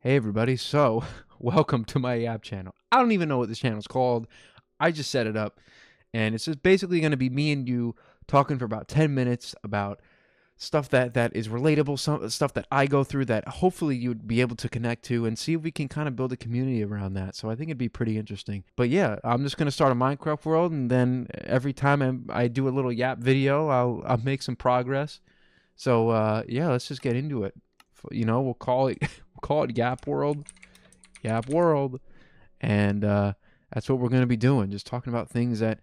Hey everybody, so welcome to my app channel. I don't even know what this channel's called. I just set it up and it's just basically going to be me and you talking for about 10 minutes about stuff that is relatable, some stuff that I go through that hopefully you'd be able to connect to and see if we can kind of build a community around that. So I think it'd be pretty interesting. But yeah, I'm just going to start a Minecraft world and then every time I do a little yap video, I'll make some progress. So yeah, let's just get into it. We'll call it Yap World, and that's what we're gonna be doing. Just talking about things that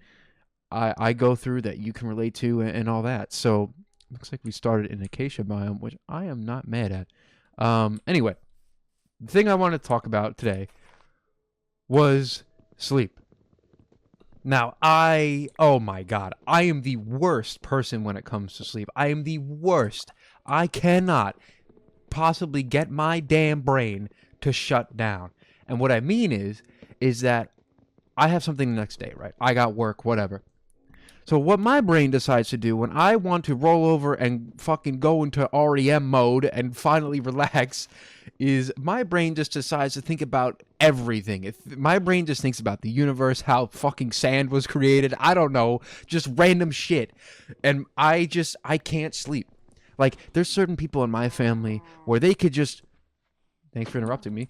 I go through that you can relate to and all that. So looks like we started in acacia biome, which I am not mad at. Anyway, the thing I wanted to talk about today was sleep. Now, oh my God, I am the worst person when it comes to sleep. I am the worst. I cannot possibly get my damn brain to shut down. And what I mean is that I have something the next day, right? I got work, whatever. So what my brain decides to do when I want to roll over and fucking go into REM mode and finally relax is my brain just decides to think about everything. My brain just thinks about the universe, how fucking sand was created, I don't know, just random shit. And I can't sleep. Like, there's certain people in my family where they could just, thanks for interrupting me,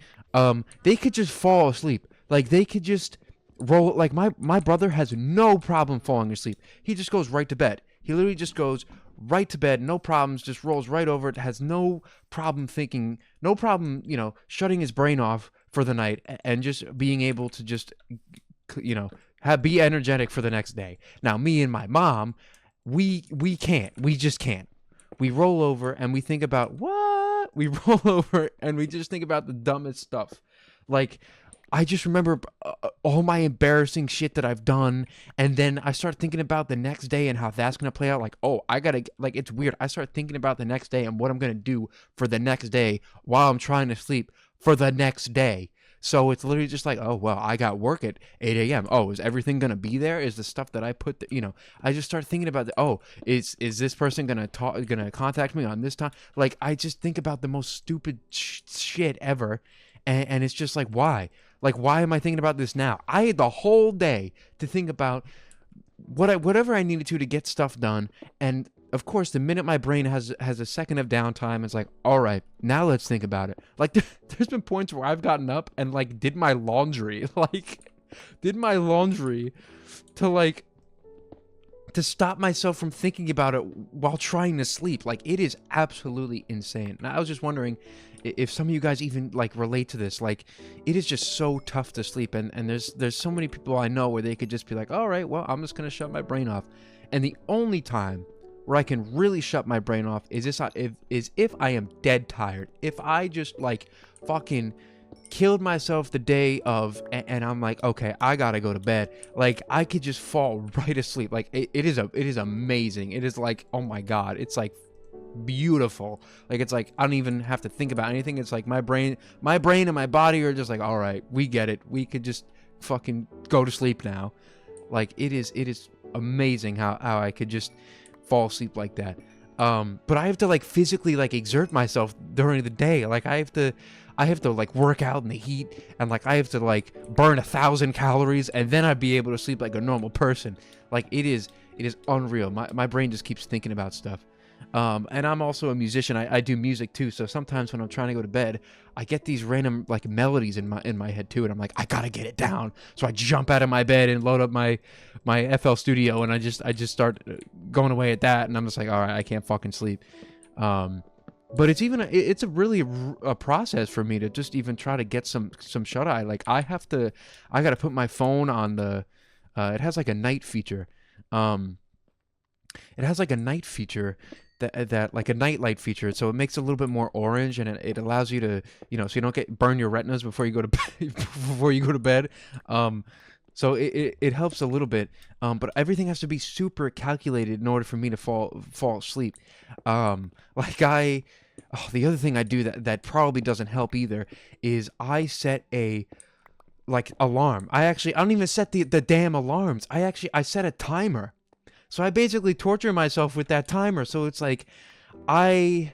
they could just fall asleep. Like, they could just roll, like, my brother has no problem falling asleep. He just goes right to bed. He literally just goes right to bed, no problems, just rolls right over it, has no problem thinking, no problem, shutting his brain off for the night and just being able to just, be energetic for the next day. Now, me and my mom, we can't. We just can't. We roll over and we think about what? We roll over and we just think about the dumbest stuff. Like, I just remember all my embarrassing shit that I've done. And then I start thinking about the next day and how that's going to play out. Like, oh, it's weird. I start thinking about the next day and what I'm going to do for the next day while I'm trying to sleep for the next day. So it's literally just like, oh, well, I got work at 8 a.m. Oh, is everything going to be there? Is the stuff that I put, I just start thinking about, is this person going to contact me on this time? Like, I just think about the most stupid shit ever. And it's just like, why? Like, why am I thinking about this now? I had the whole day to think about whatever I needed to get stuff done. And of course, the minute my brain has a second of downtime, it's like, all right, now let's think about it. Like, there's been points where I've gotten up and did my laundry, to stop myself from thinking about it while trying to sleep. Like, it is absolutely insane. And I was just wondering if some of you guys even relate to this. Like, it is just so tough to sleep, and there's so many people I know where they could just be like, all right, well, I'm just gonna shut my brain off. And the only time where I can really shut my brain off is if I am dead tired. If I just fucking killed myself the day of and I'm like, okay, I gotta go to bed. Like, I could just fall right asleep. Like, it is amazing. It is like, oh my God, it's like beautiful. Like, it's like I don't even have to think about anything. It's like my brain and my body are just like, all right, we get it. We could just fucking go to sleep now. Like, it is amazing how I could just fall asleep like that. But I have to physically exert myself during the day. Like, I have to work out in the heat, and I have to burn 1,000 calories, and then I'd be able to sleep like a normal person. Like, it is unreal. My brain just keeps thinking about stuff. And I'm also a musician. I do music too. So sometimes when I'm trying to go to bed, I get these random melodies in my head too, and I'm like, I gotta get it down. So I jump out of my bed and load up my FL Studio, and I just start going away at that, and I'm just like, all right, I can't fucking sleep. But it's really a process for me to just even try to get some shut eye. Like, I gotta put my phone on the it has a night feature. It has a night feature that like a nightlight feature, so it makes it a little bit more orange, and it allows you to, so you don't burn your retinas before you go to bed. So it helps a little bit, but everything has to be super calculated in order for me to fall asleep. The other thing I do that probably doesn't help either is I set a alarm. I don't even set the damn alarms. I set a timer. So I basically torture myself with that timer. So it's like I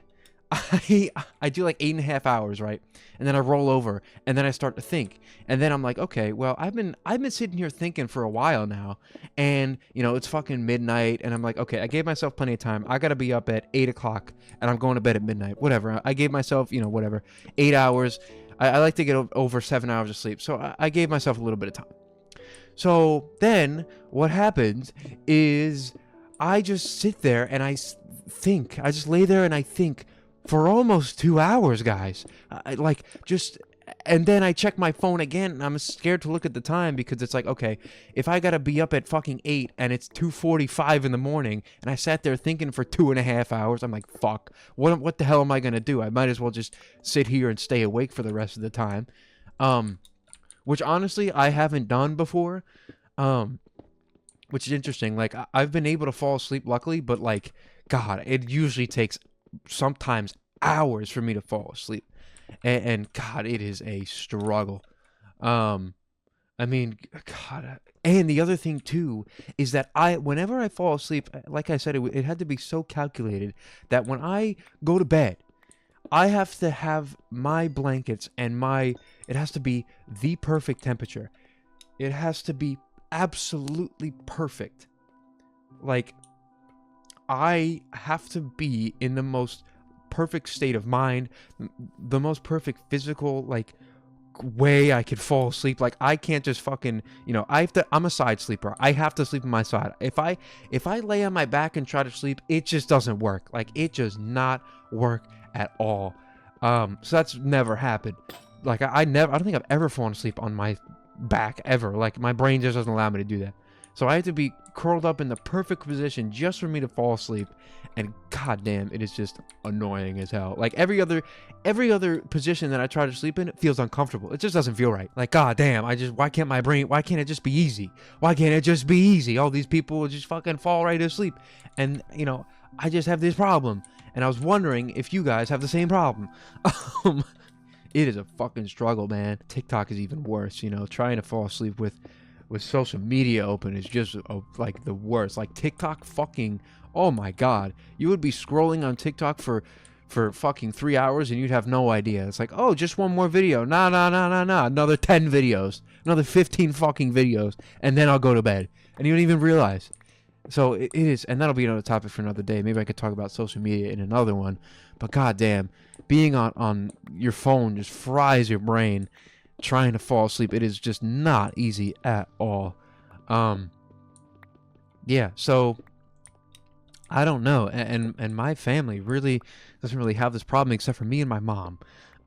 I do like 8.5 hours, right? And then I roll over, and then I start to think, and then I'm like, okay, well, I've been sitting here thinking for a while now, and it's fucking midnight, and I'm like, okay, I gave myself plenty of time. I gotta be up at 8 o'clock, and I'm going to bed at midnight. Whatever. I gave myself, whatever, 8 hours. I like to get over 7 hours of sleep, so I gave myself a little bit of time. So then what happens is I just sit there and I think. I just lay there and I think for almost 2 hours, guys. Like, just. And then I check my phone again, and I'm scared to look at the time because it's like, okay, if I gotta be up at fucking 8 and it's 2:45 in the morning, and I sat there thinking for 2.5 hours, I'm like, fuck, what the hell am I gonna do? I might as well just sit here and stay awake for the rest of the time. Which honestly I haven't done before. Which is interesting. Like, I've been able to fall asleep, luckily, but like, God, it usually takes sometimes hours for me to fall asleep, and God, it is a struggle. I mean, God, and the other thing too is that whenever I fall asleep, like I said, it had to be so calculated that when I go to bed, I have to have my blankets and it has to be the perfect temperature. It has to be absolutely perfect. Like, I have to be in the most perfect state of mind, the most perfect physical, like, way I could fall asleep. Like, I can't just fucking, I'm a side sleeper. I have to sleep on my side. If I lay on my back and try to sleep, it just doesn't work. Like, it does not work at all. So that's never happened. Like, I don't think I've ever fallen asleep on my back ever. Like, my brain just doesn't allow me to do that. So I have to be curled up in the perfect position just for me to fall asleep, and goddamn, it is just annoying as hell. Like, every other position that I try to sleep in, it feels uncomfortable. It just doesn't feel right. Like, goddamn, why can't it just be easy? Why can't it just be easy? All these people will just fucking fall right asleep, and I just have this problem, and I was wondering if you guys have the same problem. It is a fucking struggle, man. TikTok is even worse. Trying to fall asleep with social media open is just like the worst. Like, TikTok fucking, oh my God, you would be scrolling on TikTok for fucking 3 hours and you'd have no idea. It's like, oh, just one more video. Nah, another 10 videos, another 15 fucking videos, and then I'll go to bed, and you don't even realize. So it is, and that'll be another topic for another day. Maybe I could talk about social media in another one, but goddamn, being on your phone just fries your brain. Trying to fall asleep, it is just not easy at all. Yeah, so I don't know, and my family really doesn't really have this problem except for me and my mom.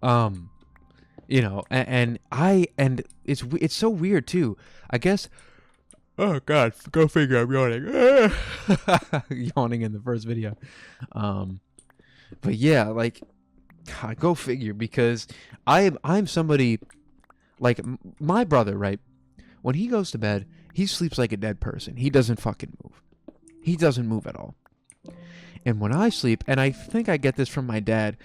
And it's so weird too. I guess. Oh God, go figure. I'm yawning. Yawning in the first video. But yeah, like, God, go figure, because I'm somebody. Like, my brother, right? When he goes to bed, he sleeps like a dead person. He doesn't fucking move. He doesn't move at all. And when I sleep, and I think I get this from my dad,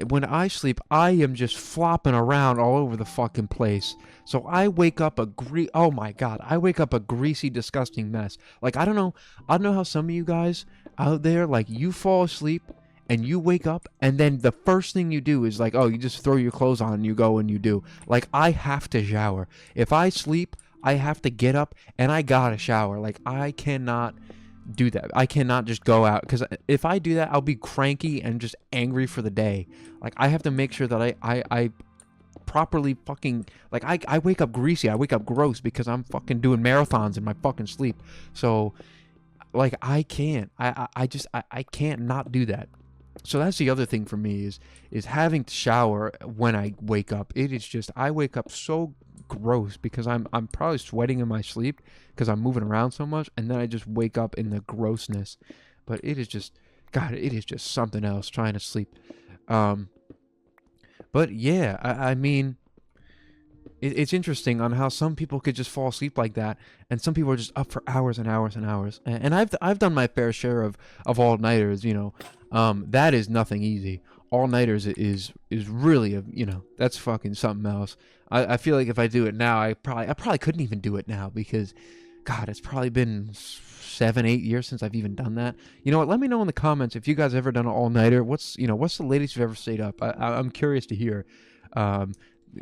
when I sleep, I am just flopping around all over the fucking place. So I wake up oh my God, I wake up a greasy, disgusting mess. Like, I don't know how some of you guys out there, like, you fall asleep and you wake up, and then the first thing you do is like, oh, you just throw your clothes on and you go and you do. Like, I have to shower. If I sleep, I have to get up and I gotta shower. Like, I cannot do that. I cannot just go out, because if I do that, I'll be cranky and just angry for the day. Like, I have to make sure that I properly fucking, like, I wake up greasy. I wake up gross because I'm fucking doing marathons in my fucking sleep. So, like, I can't. I can't not do that. So that's the other thing for me is having to shower when I wake up. It is just, I wake up so gross because I'm probably sweating in my sleep because I'm moving around so much, and then I just wake up in the grossness. But it is just, God, it is just something else trying to sleep. But yeah, I mean, it's interesting on how some people could just fall asleep like that, and some people are just up for hours and hours and hours. And I've done my fair share of all-nighters, that is nothing easy. All-nighters is really that's fucking something else. I feel like if I do it now, I probably couldn't even do it now, because God, it's probably been 7, 8 years since I've even done that. You know what? Let me know in the comments if you guys ever done an all-nighter. What's the latest you've ever stayed up? I'm curious to hear. Um,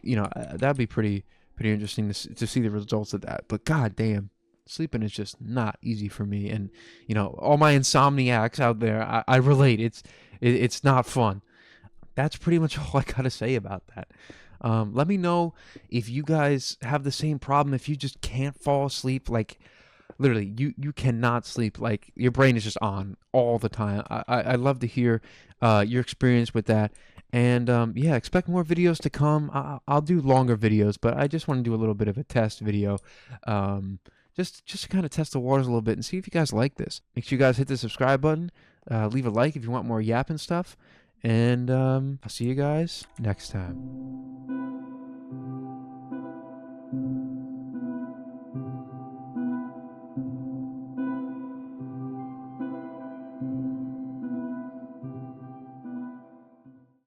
that'd be pretty interesting to see the results of that. But god damn, sleeping is just not easy for me. And all my insomniacs out there, I relate. It's not fun. That's pretty much all I gotta say about that. Let me know if you guys have the same problem. If you just can't fall asleep, like literally, you cannot sleep. Like your brain is just on all the time. I love to hear your experience with that. And yeah, expect more videos to come. I'll do longer videos, but I just want to do a little bit of a test video. Just to kind of test the waters a little bit and see if you guys like this. Make sure you guys hit the subscribe button. Leave a like if you want more yapping stuff. And I'll see you guys next time.